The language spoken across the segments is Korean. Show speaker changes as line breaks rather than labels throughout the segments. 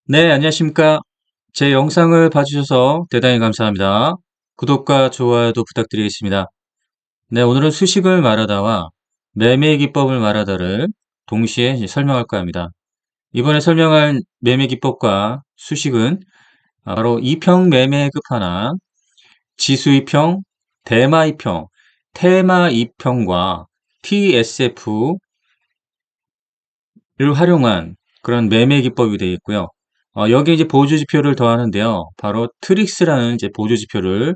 네, 안녕하십니까. 제 영상을 봐주셔서 대단히 감사합니다. 구독과 좋아요도 부탁드리겠습니다. 네, 오늘은 수식을 말하다와 매매 기법을 말하다를 동시에 이제 설명할까 합니다. 이번에 설명할 매매 기법과 수식은 바로 이평 매매 끝판왕, 지수 이평, 대마 이평, 테마 이평과 TSF를 활용한 그런 매매 기법이 되어 있고요. 여기에 이제 보조 지표를 더하는데요. 바로 트릭스라는 이제 보조 지표를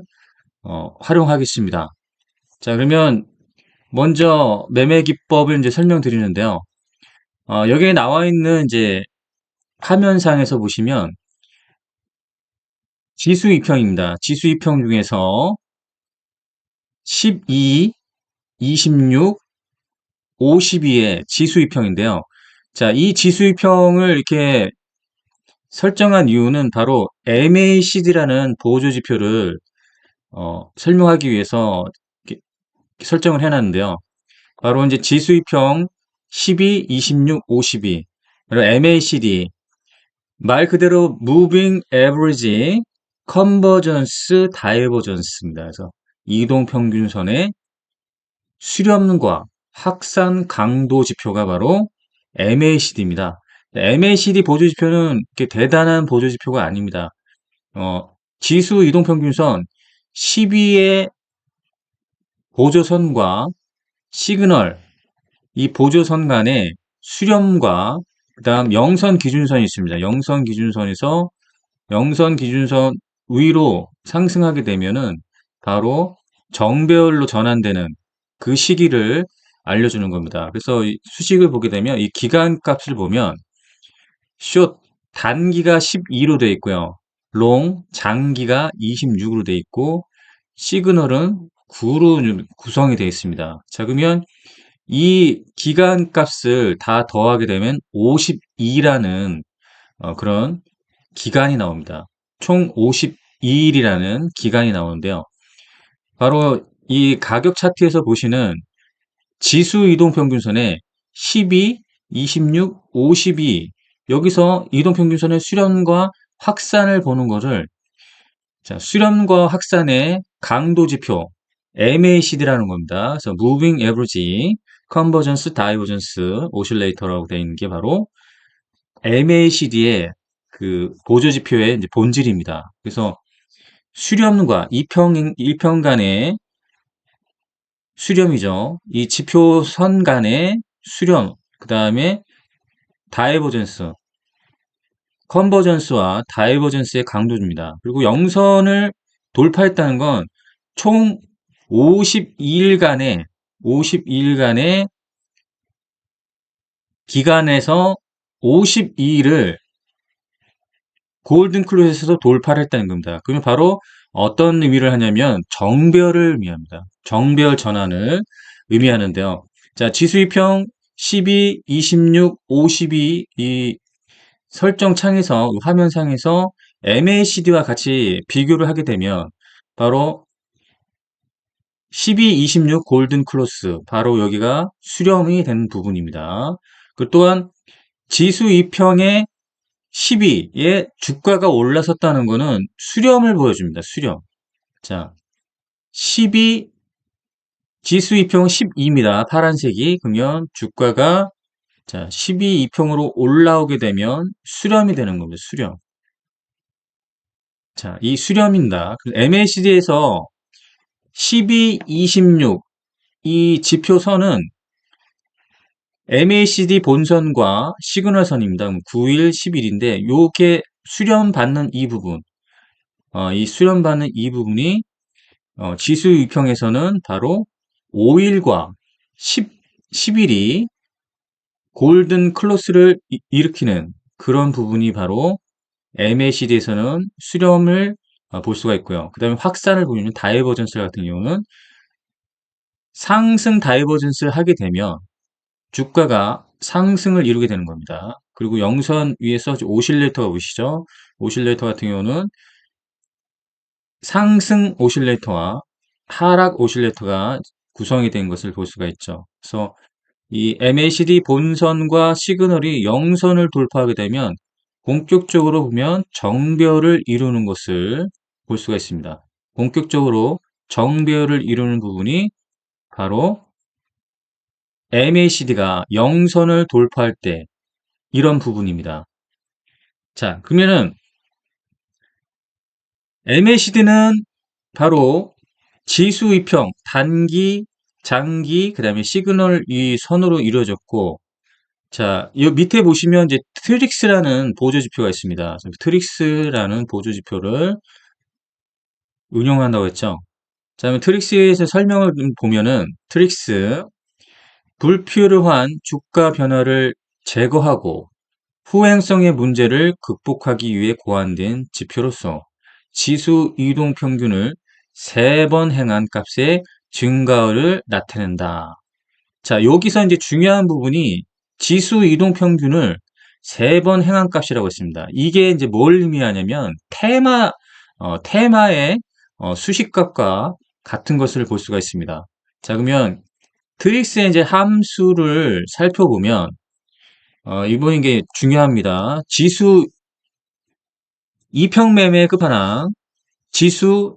활용하겠습니다. 자, 그러면 먼저 매매 기법을 이제 설명드리는데요. 여기에 나와 있는 이제 화면상에서 보시면 지수 이평입니다. 지수 이평 중에서 12, 26, 52의 지수 이평인데요. 자, 이 지수 이평을 이렇게 설정한 이유는 바로 MACD라는 보조 지표를 설명하기 위해서 이렇게 설정을 해놨는데요. 바로 이제 지수이평 12, 26, 52, 그리고 MACD, 말 그대로 Moving Average Convergence Divergence입니다. 그래서 이동평균선의 수렴과 확산 강도 지표가 바로 MACD입니다. MACD 보조지표는 이렇게 대단한 보조지표가 아닙니다. 지수 이동평균선 12의 보조선과 시그널, 이 보조선 간의 수렴과 그다음 영선 기준선이 있습니다. 영선 기준선에서 영선 기준선 위로 상승하게 되면은 바로 정배열로 전환되는 그 시기를 알려주는 겁니다. 그래서 이 수식을 보게 되면 이 기간값을 보면 숏 단기가 12로 되어 있고요. 롱 장기가 26으로 되어 있고 시그널은 9로 구성이 되어 있습니다. 자, 그러면 이 기간 값을 다 더하게 되면 52라는 그런 기간이 나옵니다. 총 52일이라는 기간이 나오는데요. 바로 이 가격 차트에서 보시는 지수 이동평균선에 12, 26, 52 여기서 이동평균선의 수렴과 확산을 보는 것을 자, 수렴과 확산의 강도 지표 MACD라는 겁니다. 그래서 Moving Average Convergence Divergence Oscillator라고 되어 있는 게 바로 MACD의 그 보조 지표의 이제 본질입니다. 그래서 수렴과 일평 간의 수렴이죠. 이 지표선 간의 수렴, 그 다음에 다이버전스, 컨버전스와 다이버전스의 강도입니다. 그리고 영선을 돌파했다는 건 총 52일간의 기간에서 52일을 골든 클로즈에서 돌파를 했다는 겁니다. 그러면 바로 어떤 의미를 하냐면 정배열을 의미합니다. 정배열 전환을 의미하는데요. 자, 지수이평 12, 26, 52 이 설정 창에서 화면상에서 MACD와 같이 비교를 하게 되면 바로 12, 26 골든 클로스 바로 여기가 수렴이 된 부분입니다. 그 또한 지수 2평의 12의 주가가 올라섰다는 것은 수렴을 보여줍니다. 수렴. 자, 12 지수 2평 12입니다. 파란색이 그러면 주가가 자, 12 2평으로 올라오게 되면 수렴이 되는 겁니다. 수렴. 자, 이 수렴입니다. MACD에서 12, 26 이 지표선은 MACD 본선과 시그널선입니다. 9일, 10일인데 요게 수렴받는 이 부분, 이 수렴받는 이 부분이 지수 유평에서는 바로 5일과 10일이 골든 클로스를 일으키는 그런 부분이 바로 MACD에서는 수렴을 볼 수가 있고요. 그 다음에 확산을 보이는 다이버전스 같은 경우는 상승 다이버전스를 하게 되면 주가가 상승을 이루게 되는 겁니다. 그리고 영선 위에서 오실레이터가 보이시죠? 오실레이터 같은 경우는 상승 오실레이터와 하락 오실레이터가 구성이 된 것을 볼 수가 있죠. 그래서 이 MACD 본선과 시그널이 영선을 돌파하게 되면 본격적으로 보면 정배열을 이루는 것을 볼 수가 있습니다. 본격적으로 정배열을 이루는 부분이 바로 MACD가 영선을 돌파할 때 이런 부분입니다. 자, 그러면은 MACD는 바로 지수 이평, 단기, 장기, 그 다음에 시그널 이 선으로 이루어졌고, 자, 이 밑에 보시면 이제 트릭스라는 보조지표가 있습니다. 트릭스라는 보조지표를 운용한다고 했죠. 자, 그러면 트릭스에서 설명을 보면은 트릭스, 불필요한 주가 변화를 제거하고 후행성의 문제를 극복하기 위해 고안된 지표로서 지수 이동 평균을 3번 행한 값의 증가를 나타낸다. 자, 여기서 이제 중요한 부분이 지수 이동 평균을 3번 행한 값이라고 했습니다. 이게 이제 뭘 의미하냐면 테마의 수식값과 같은 것을 볼 수가 있습니다. 자, 그러면 트릭스의 이제 함수를 살펴보면 이번 이게 중요합니다. 지수 이평매매의 끝판왕, 지수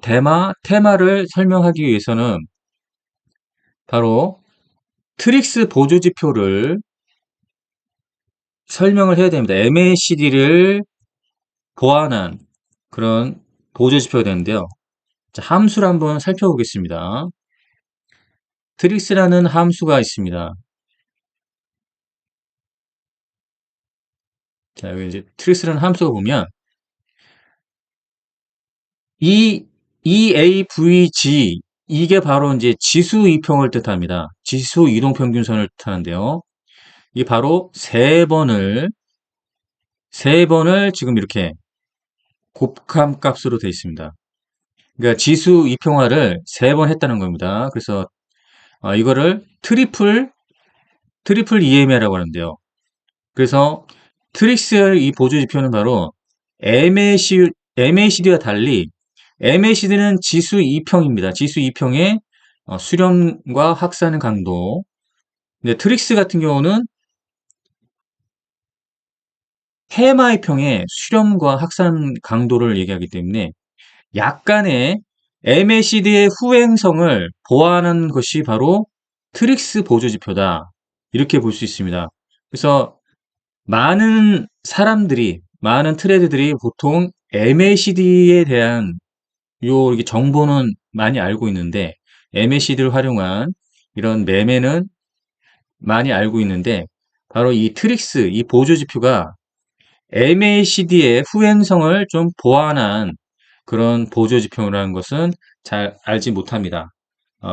테마를 설명하기 위해서는 바로 트릭스 보조지표를 설명을 해야 됩니다. MACD를 보완한 그런 보조지표가 되는데요. 자, 함수를 한번 살펴보겠습니다. 트릭스라는 함수가 있습니다. 자, 여기 이제 트릭스라는 함수가 보면 이 EAVG 이게 바로 이제 지수 이평을 뜻합니다. 지수 이동 평균선을 뜻하는데요. 이 바로 세 번을 지금 이렇게 곱함 값으로 되어 있습니다. 그러니까 지수 이평화를 3번 했다는 겁니다. 그래서 이거를 트리플 EMA라고 하는데요. 그래서 트릭스의 이 보조 지표는 바로 MACD와 달리 MACD는 지수 2평입니다. 지수 2평의 수렴과 확산 강도. 근데 트릭스 같은 경우는 테마 2평의 수렴과 확산 강도를 얘기하기 때문에 약간의 MACD의 후행성을 보완하는 것이 바로 트릭스 보조 지표다. 이렇게 볼 수 있습니다. 그래서 많은 사람들이, 많은 트레이더들이 보통 MACD에 대한 이렇게 정보는 많이 알고 있는데, MACD를 활용한 이런 매매는 많이 알고 있는데, 바로 이 트릭스, 이 보조 지표가 MACD의 후행성을 좀 보완한 그런 보조 지표라는 것은 잘 알지 못합니다.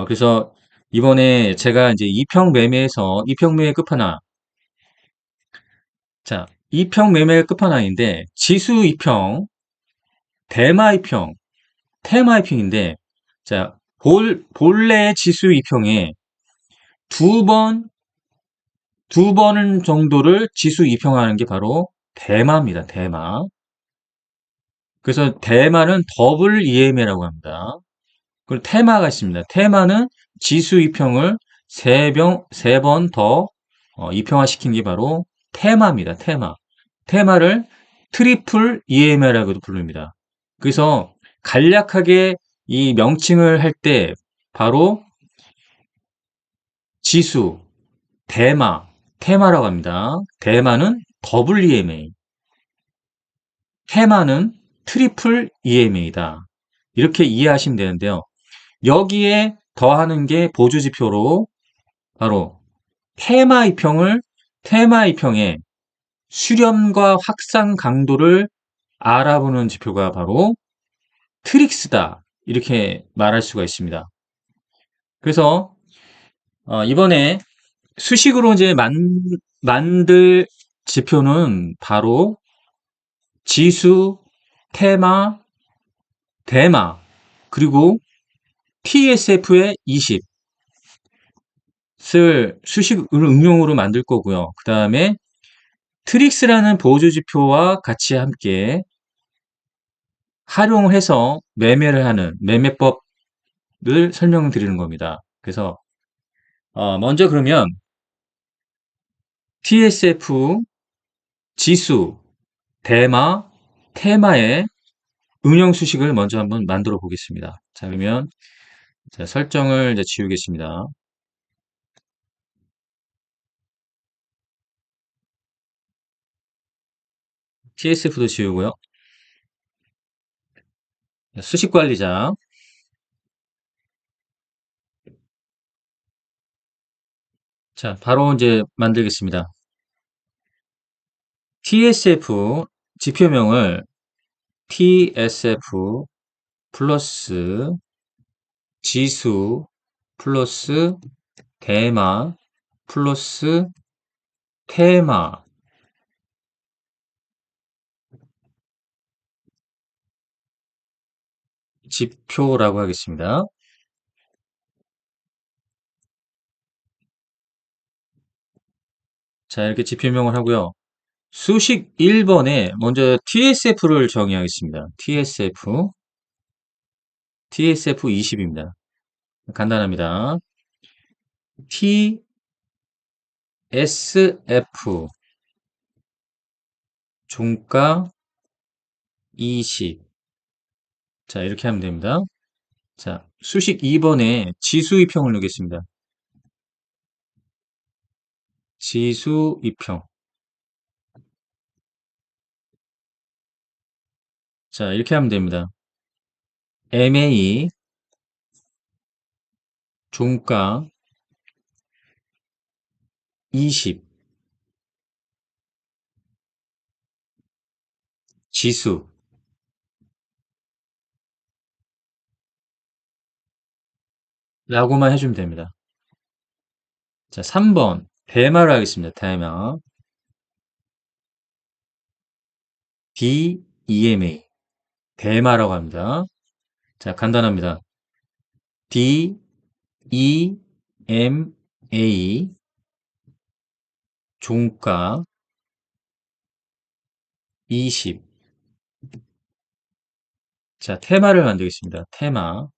그래서 이번에 제가 이제 이평 매매 끝판왕, 자, 이평 매매 끝판왕인데 지수 이평, 대마 이평, 테마 이평인데, 자, 본래 지수 이평에 두 번 정도를 지수 이평하는 게 바로 대마입니다. 대마. 그래서 대마는 더블 EMA라고 합니다. 그리고 테마가 있습니다. 테마는 지수 이평을 세 번 더 이평화시킨 게 바로 테마입니다. 테마. 테마를 트리플 EMA라고도 부릅니다. 그래서 간략하게 이 명칭을 할 때 바로 지수, 테마라고 합니다. 대마는 더블 EMA, 테마는 트리플 EMA이다. 이렇게 이해하시면 되는데요. 여기에 더하는 게 보조지표로 바로 테마 이평의 수렴과 확산 강도를 알아보는 지표가 바로 트릭스다. 이렇게 말할 수가 있습니다. 그래서 이번에 수식으로 이제 만들 지표는 바로 지수, 테마, 대마, 그리고 TSF의 20을 수식 응용으로 만들 거고요. 그 다음에 트릭스라는 보조지표와 같이 함께 활용해서 매매를 하는 매매법을 설명드리는 겁니다. 그래서 먼저 그러면 TSF 지수 대마, 테마의 응용 수식을 먼저 한번 만들어 보겠습니다. 자, 그러면 자, 설정을 이제 지우겠습니다. TSF도 지우고요. 수식 관리자. 자, 바로 이제 만들겠습니다. TSF 지표명을 TSF 플러스 지수 플러스 대마 플러스 테마 지표라고 하겠습니다. 자, 이렇게 지표명을 하고요. 수식 1번에 먼저 TSF를 정의하겠습니다. TSF 20입니다. 간단합니다. TSF 종가 20. 자, 이렇게 하면 됩니다. 자, 수식 2번에 지수 이평을 넣겠습니다. 지수 이평. 자, 이렇게 하면 됩니다. MA 종가 20 지수 라고만 해주면 됩니다. 자, 3번 대마를 하겠습니다. 대마 DEMA 대마라고 합니다. 자, 간단합니다. DEMA 종가 20. 자, 테마를 만들겠습니다. 테마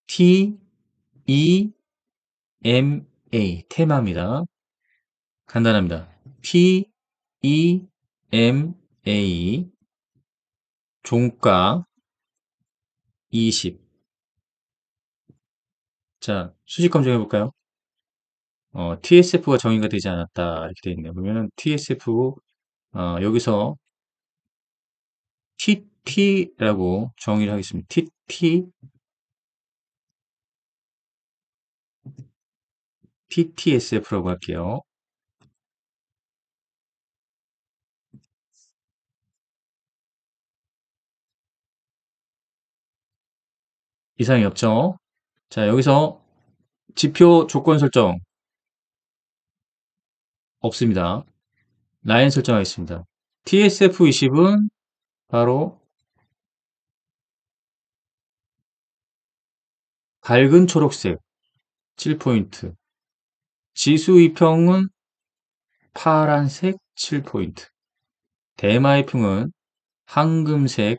TEMA 테마입니다. 간단합니다. TEMA 종가 20. 자, 수식 검증해 볼까요? TSF가 정의가 되지 않았다. 이렇게 되어 있네요. 그러면 TSF, 여기서 TT라고 정의를 하겠습니다. TTSF라고 할게요. 이상이 없죠? 자, 여기서 지표 조건 설정 없습니다. 라인 설정하겠습니다. TSF20은 바로 밝은 초록색 7포인트. 지수 이평은 파란색 7포인트. 대마 이평은 황금색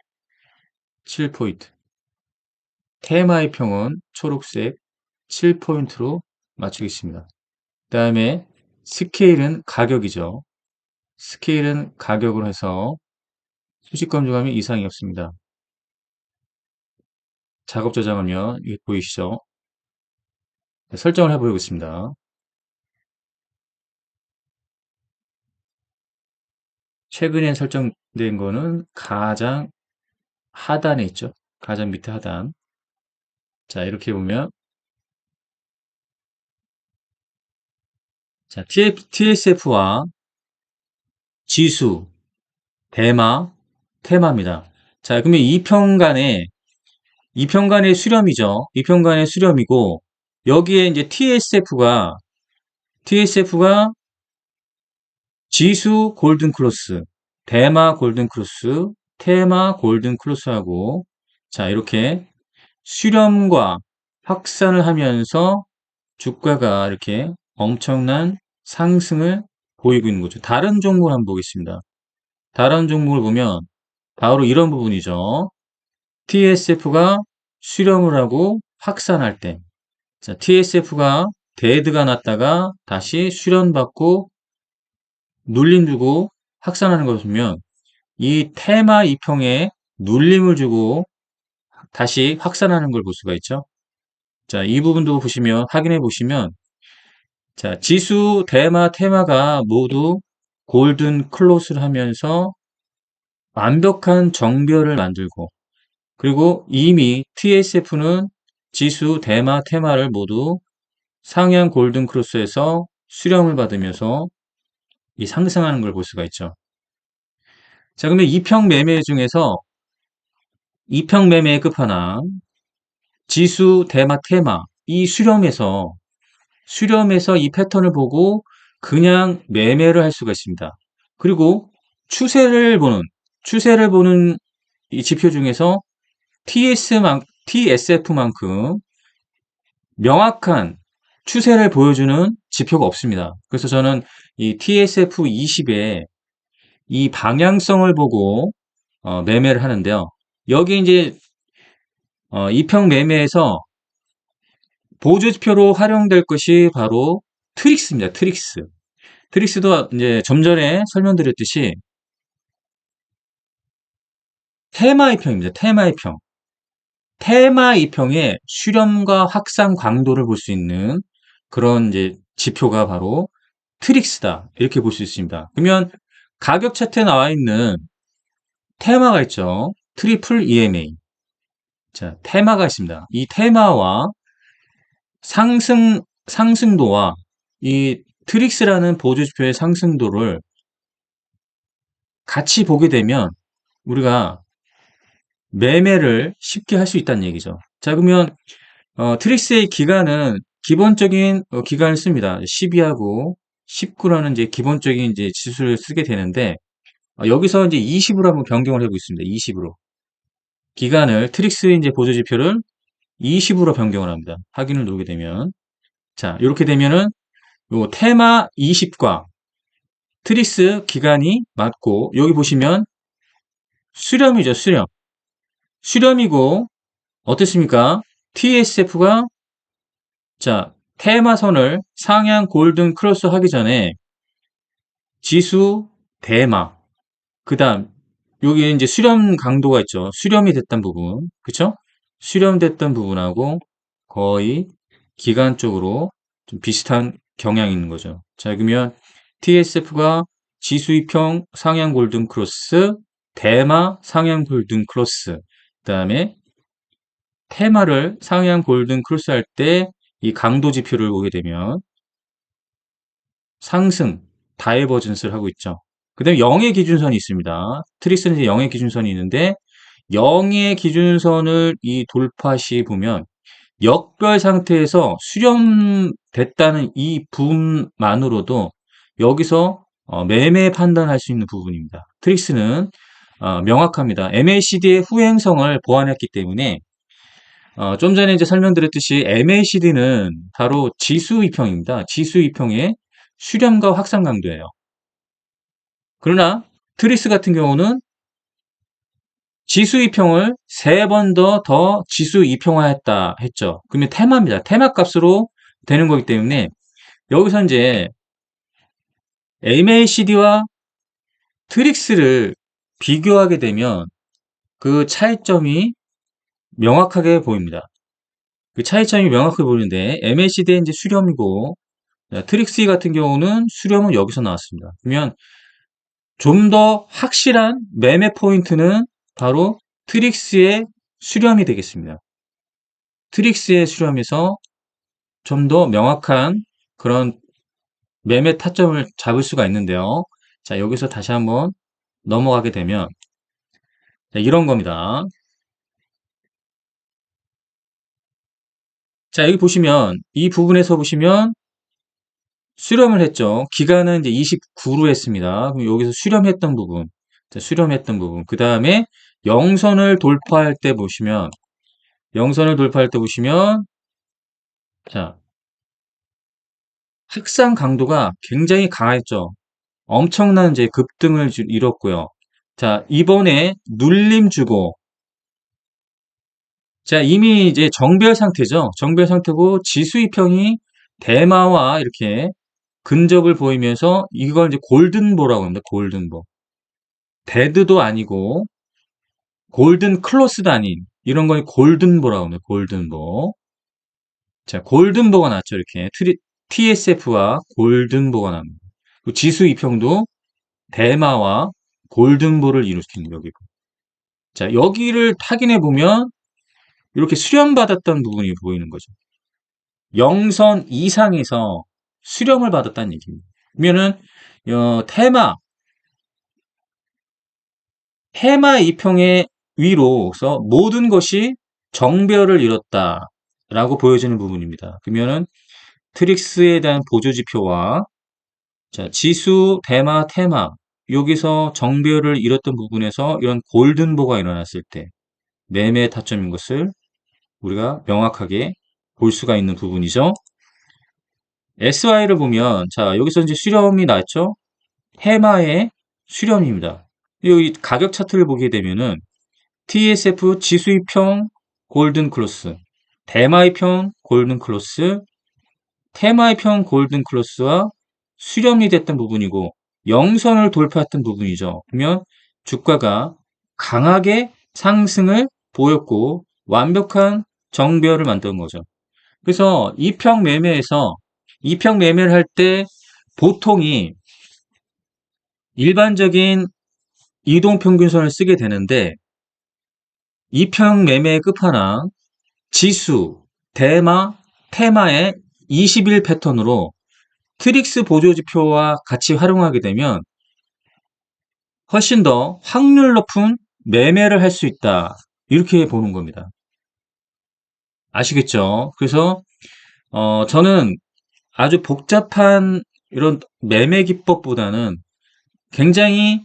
7포인트. 테마 이평은 초록색 7포인트로 맞추겠습니다. 그 다음에 스케일은 가격이죠. 스케일은 가격으로 해서 수식 검증하면 이상이 없습니다. 작업 저장하면 이게 보이시죠? 네, 설정을 해보겠습니다. 최근에 설정된 거는 가장 하단에 있죠. 가장 밑에 하단. 자, 이렇게 보면 자, TSF와 지수, 대마, 테마입니다. 자, 그러면 이평간의 수렴이죠. 이평간의 수렴이고 여기에 이제 TSF가 지수 골든 크로스, 대마 골든 크로스, 테마 골든 크로스하고 자, 이렇게 수렴과 확산을 하면서 주가가 이렇게 엄청난 상승을 보이고 있는 거죠. 다른 종목을 한번 보겠습니다. 다른 종목을 보면 바로 이런 부분이죠. TSF가 수렴을 하고 확산할 때, 자, TSF가 데드가 났다가 다시 수렴받고 눌림 주고 확산하는 것을 보면 이 테마 이평에 눌림을 주고 다시 확산하는 걸 볼 수가 있죠. 자, 이 부분도 보시면, 확인해 보시면, 자, 지수, 대마, 테마가 모두 골든 클로스를 하면서 완벽한 정별을 만들고, 그리고 이미 TSF는 지수, 대마, 테마를 모두 상향 골든 크로스에서 수렴을 받으면서 이 상승하는 걸 볼 수가 있죠. 자, 그러면 이평 매매 중에서 이평 매매의 끝판왕, 지수, 대마, 테마, 이 수렴에서 이 패턴을 보고 그냥 매매를 할 수가 있습니다. 그리고 추세를 보는 이 지표 중에서 TSF만큼 명확한 추세를 보여주는 지표가 없습니다. 그래서 저는 이 TSF 20의 이 방향성을 보고 매매를 하는데요. 여기 이제 이평 매매에서 보조지표로 활용될 것이 바로 트릭스입니다. 트릭스. 트릭스도 이제 좀 전에 설명드렸듯이 테마 이평입니다. 테마 이평. 테마 이평의 수렴과 확산 강도를 볼 수 있는 그런 이제 지표가 바로 트릭스다. 이렇게 볼 수 있습니다. 그러면 가격 차트에 나와 있는 테마가 있죠. 트리플 EMA. 자, 테마가 있습니다. 이 테마와 상승도와 이 트릭스라는 보조지표의 상승도를 같이 보게 되면 우리가 매매를 쉽게 할 수 있다는 얘기죠. 자, 그러면 트릭스의 기간은 기본적인 기간을 씁니다. 12하고 19라는 이제 기본적인 이제 지수를 쓰게 되는데 여기서 이제 20으로 한번 변경을 해보겠습니다. 20으로 기간을 트릭스 이제 보조지표를 20으로 변경을 합니다. 확인을 누르게 되면 자, 이렇게 되면은 요 테마 20과 트릭스 기간이 맞고 여기 보시면 수렴이죠, 수렴. 수렴이고 어떻습니까? TSF가 자, 테마선을 상향 골든 크로스 하기 전에 지수 대마 그다음 여기 이제 수렴 강도가 있죠. 수렴이 됐던 부분. 그쵸? 수렴됐던 부분하고 거의 기간 쪽으로 좀 비슷한 경향이 있는 거죠. 자, 그러면 TSF가 지수 이평 상향 골든 크로스, 대마 상향 골든 크로스, 그다음에 테마를 상향 골든 크로스 할 때 이 강도 지표를 보게 되면 상승, 다이버전스를 하고 있죠. 그 다음에 0의 기준선이 있습니다. 트릭스는 이제 0의 기준선이 있는데 0의 기준선을 이 돌파 시 보면 역별 상태에서 수렴됐다는 이 부분만으로도 여기서 매매 판단할 수 있는 부분입니다. 트릭스는 명확합니다. MACD의 후행성을 보완했기 때문에 좀 전에 이제 설명드렸듯이 MACD는 바로 지수 이평입니다. 지수 이평의 수렴과 확산 강도예요. 그러나 트리스 같은 경우는 지수 이평을 3번 더 지수 이평화했다 했죠. 그러면 테마입니다. 테마 값으로 되는 거기 때문에 여기서 이제 MACD와 트릭스를 비교하게 되면 그 차이점이 명확하게 보입니다. 그 차이점이 명확하게 보이는데 MACD의 이제 수렴이고 트릭스 같은 경우는 수렴은 여기서 나왔습니다. 그러면 좀 더 확실한 매매 포인트는 바로 트릭스의 수렴이 되겠습니다. 트릭스의 수렴에서 좀 더 명확한 그런 매매 타점을 잡을 수가 있는데요. 자, 여기서 다시 한번 넘어가게 되면 자, 이런 겁니다. 자, 여기 보시면 이 부분에서 보시면 수렴을 했죠. 기간은 이제 29로 했습니다. 그럼 여기서 수렴했던 부분, 자, 수렴했던 부분. 그 다음에 영선을 돌파할 때 보시면, 자, 확산 강도가 굉장히 강했죠. 엄청난 이제 급등을 이뤘고요. 자, 이번에 눌림 주고, 자, 이미 이제 정별 상태죠. 정별 상태고 지수 이평이 대마와 이렇게 근접을 보이면서 이걸 이제 골든보라고 합니다. 골든보. 데드도 아니고 골든 클로스도 아닌 이런 걸 골든보라고 합니다. 골든보. 자, 골든보가 나왔죠. 이렇게 TSF와 골든보가 나옵니다. 지수 이평도 대마와 골든보를 이루는 여기고. 자, 여기를 확인해 보면 이렇게 수렴받았던 부분이 보이는 거죠. 0선 이상에서 수렴을 받았다는 얘기입니다. 그러면은 테마 이평의 위로서 모든 것이 정배열을 이뤘다라고 보여지는 부분입니다. 그러면은 트릭스에 대한 보조지표와 자, 지수, 대마, 테마 여기서 정배열을 이뤘던 부분에서 이런 골든보가 일어났을 때 매매 타점인 것을 우리가 명확하게 볼 수가 있는 부분이죠. SY를 보면 자 여기서 이제 수렴이 나왔죠. 테마의 수렴입니다. 여기 가격 차트를 보게 되면은 TSF 지수이평 골든 클로스, 대마이평 골든 클로스, 테마이평 골든 클로스와 수렴이 됐던 부분이고 영선을 돌파했던 부분이죠. 그러면 주가가 강하게 상승을 보였고 완벽한 정배열을 만든 거죠. 그래서 이평 매매에서 이평 매매를 할 때 보통이 일반적인 이동평균선을 쓰게 되는데 이평 매매의 끝판왕 지수, 대마, 테마의 20일 패턴으로 트릭스 보조지표와 같이 활용하게 되면 훨씬 더 확률 높은 매매를 할 수 있다. 이렇게 보는 겁니다. 아시겠죠? 그래서 저는 아주 복잡한 이런 매매 기법보다는 굉장히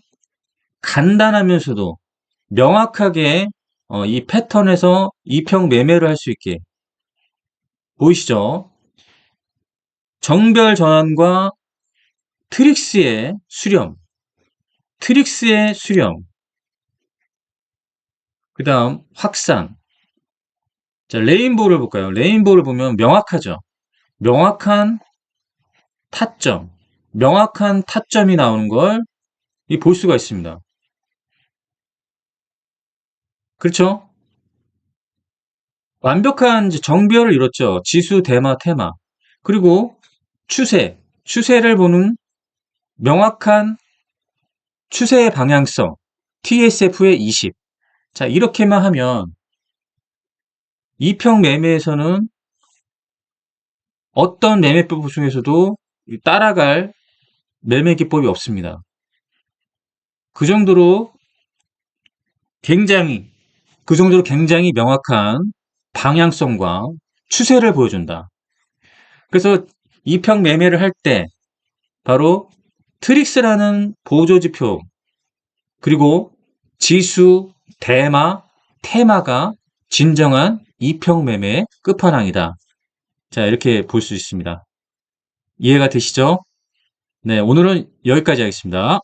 간단하면서도 명확하게 이 패턴에서 이평 매매를 할 수 있게 보이시죠? 정별 전환과 트릭스의 수렴, 트릭스의 수렴, 그 다음 확산. 자, 레인보우를 볼까요? 레인보우를 보면 명확하죠? 명확한 타점, 명확한 타점이 나오는 걸 볼 수가 있습니다. 그렇죠? 완벽한 정배열을 이뤘죠. 지수, 대마, 테마. 그리고 추세를 보는 명확한 추세의 방향성, TSF의 20. 자, 이렇게만 하면 이평 매매에서는 어떤 매매법 중에서도 따라갈 매매 기법이 없습니다. 그 정도로 굉장히 명확한 방향성과 추세를 보여준다. 그래서 이평 매매를 할 때 바로 트릭스라는 보조지표 그리고 지수, 대마, 테마가 진정한 이평 매매의 끝판왕이다. 자, 이렇게 볼 수 있습니다. 이해가 되시죠? 네, 오늘은 여기까지 하겠습니다.